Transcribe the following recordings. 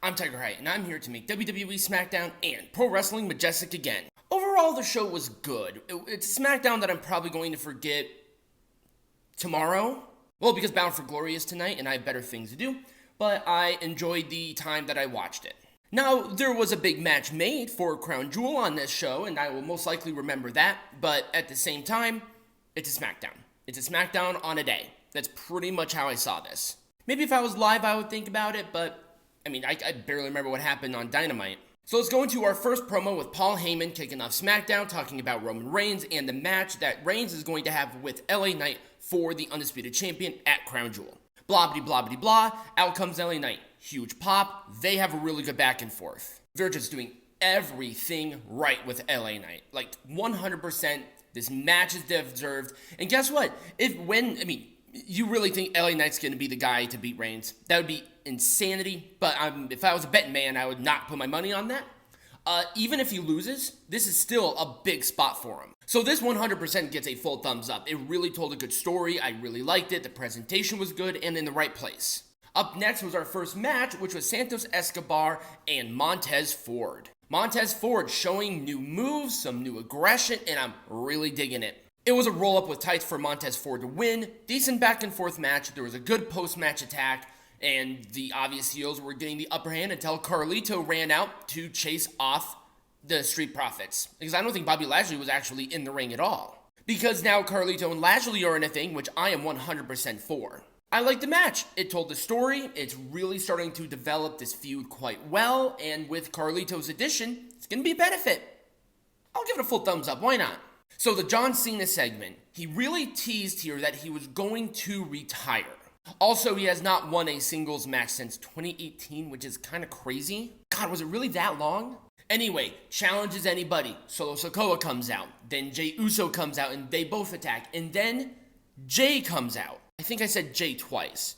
I'm Tiger Height, and I'm here to make WWE Smackdown and Pro Wrestling Majestic again. Overall, the show was good. It's a Smackdown that I'm probably going to forget tomorrow. Well, because Bound for Glory is tonight, and I have better things to do, but I enjoyed the time that I watched it. Now, there was a big match made for Crown Jewel on this show, and I will most likely remember that, but at the same time, it's a Smackdown. It's a Smackdown on a day. That's pretty much how I saw this. Maybe if I was live, I would think about it, but I barely remember what happened on Dynamite. So let's go into our first promo with Paul Heyman kicking off SmackDown, talking about Roman Reigns and the match that Reigns is going to have with LA Knight for the Undisputed Champion at Crown Jewel. Blah, blah, blah, blah, blah. Out comes LA Knight. Huge pop. They have a really good back and forth. They're just doing everything right with LA Knight. Like, 100%. This match is deserved. And guess what? You really think LA Knight's going to be the guy to beat Reigns? That would be insanity, but if I was a betting man, I would not put my money on that. Even if he loses, this is still a big spot for him. So this 100% gets a full thumbs up. It really told a good story. I really liked it. The presentation was good and in the right place. Up next was our first match, which was Santos Escobar and Montez Ford. Montez Ford showing new moves, some new aggression, and I'm really digging it. It was a roll-up with tights for Montez Ford to win. Decent back-and-forth match. There was a good post-match attack, and the obvious heels were getting the upper hand until Carlito ran out to chase off the Street Profits. Because I don't think Bobby Lashley was actually in the ring at all. Because now Carlito and Lashley are in a thing, which I am 100% for. I liked the match. It told the story. It's really starting to develop this feud quite well, and with Carlito's addition, it's going to be a benefit. I'll give it a full thumbs up. Why not? So the John Cena segment, he really teased here that he was going to retire. Also, he has not won a singles match since 2018, which is kind of crazy. God, was it really that long? Anyway, challenges anybody. Solo Sikoa comes out. Then Jey Uso comes out and they both attack. And then Jay comes out. I think I said Jay twice.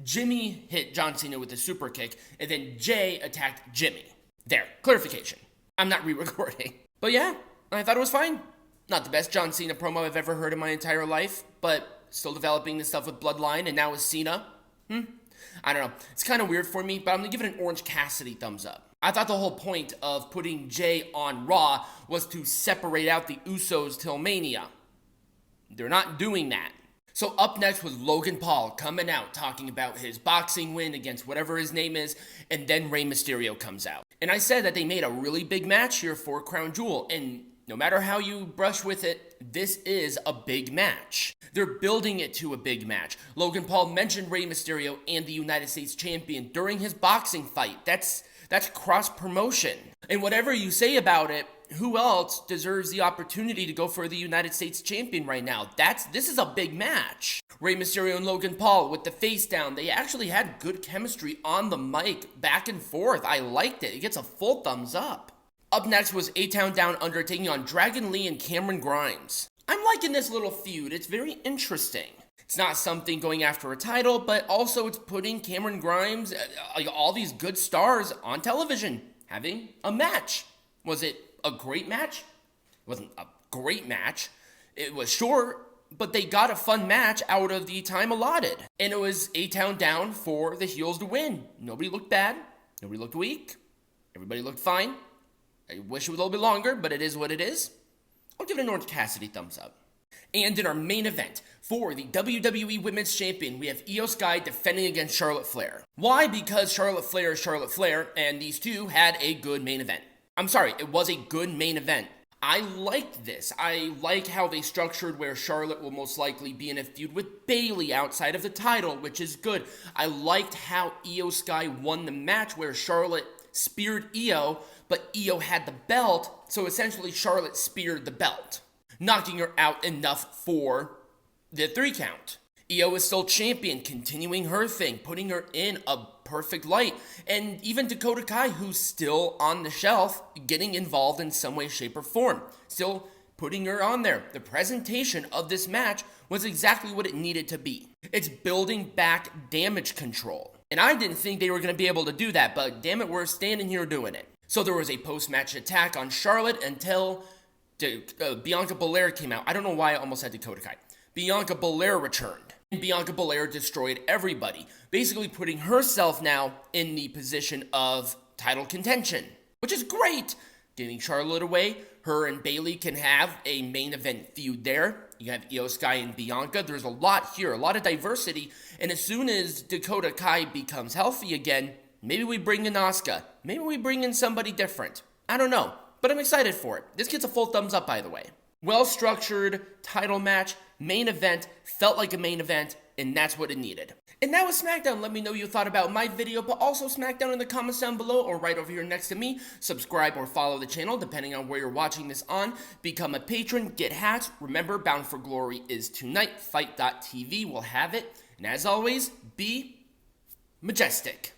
Jimmy hit John Cena with a super kick, and then Jay attacked Jimmy. There, clarification. I'm not re-recording. But yeah, I thought it was fine. Not the best John Cena promo I've ever heard in my entire life, but still developing this stuff with Bloodline, and now with Cena. I don't know. It's kind of weird for me, but I'm going to give it an Orange Cassidy thumbs up. I thought the whole point of putting Jay on Raw was to separate out the Usos till Mania. They're not doing that. So up next was Logan Paul coming out, talking about his boxing win against whatever his name is, and then Rey Mysterio comes out. And I said that they made a really big match here for Crown Jewel, and no matter how you brush with it, this is a big match. They're building it to a big match. Logan Paul mentioned Rey Mysterio and the United States Champion during his boxing fight. That's cross-promotion. And whatever you say about it, who else deserves the opportunity to go for the United States Champion right now? This is a big match. Rey Mysterio and Logan Paul with the face down. They actually had good chemistry on the mic, back and forth. I liked it. It gets a full thumbs up. Up next was A-Town Down Under taking on Dragon Lee and Cameron Grimes. I'm liking this little feud. It's very interesting. It's not something going after a title, but also it's putting Cameron Grimes, all these good stars on television, having a match. Was it a great match? It wasn't a great match. It was short, but they got a fun match out of the time allotted. And it was A-Town Down for the heels to win. Nobody looked bad. Nobody looked weak. Everybody looked fine. I wish it was a little bit longer, but it is what it is. I'll give it an Orange Cassidy thumbs up. And in our main event, for the WWE Women's Champion, we have Io Sky defending against Charlotte Flair. Why? Because Charlotte Flair is Charlotte Flair, and these two had a good main event. I'm sorry, it was a good main event. I liked this. I like how they structured where Charlotte will most likely be in a feud with Bayley outside of the title, which is good. I liked how Io Sky won the match where Charlotte speared Io, but Io had the belt, so essentially Charlotte speared the belt, knocking her out enough for the 3 count. Io is still champion, continuing her thing, putting her in a perfect light, and even Dakota Kai, who's still on the shelf, getting involved in some way, shape, or form, still putting her on there. The presentation of this match was exactly what it needed to be. It's building back Damage Control. And I didn't think they were going to be able to do that, but damn it, we're standing here doing it. So there was a post-match attack on Charlotte until Bianca Belair came out. I don't know why I almost said Dakota Kai. Bianca Belair returned. And Bianca Belair destroyed everybody, basically putting herself now in the position of title contention, which is great. Getting Charlotte away, her and Bayley can have a main event feud there. You have Io Sky and Bianca. There's a lot here, a lot of diversity. And as soon as Dakota Kai becomes healthy again, maybe we bring in Asuka. Maybe we bring in somebody different. I don't know, but I'm excited for it. This gets a full thumbs up, by the way. Well-structured title match, main event, felt like a main event, and that's what it needed. And that was SmackDown. Let me know what you thought about my video, but also SmackDown in the comments down below or right over here next to me. Subscribe or follow the channel, depending on where you're watching this on. Become a patron, get hats. Remember, Bound for Glory is tonight. Fight.tv will have it. And as always, be majestic.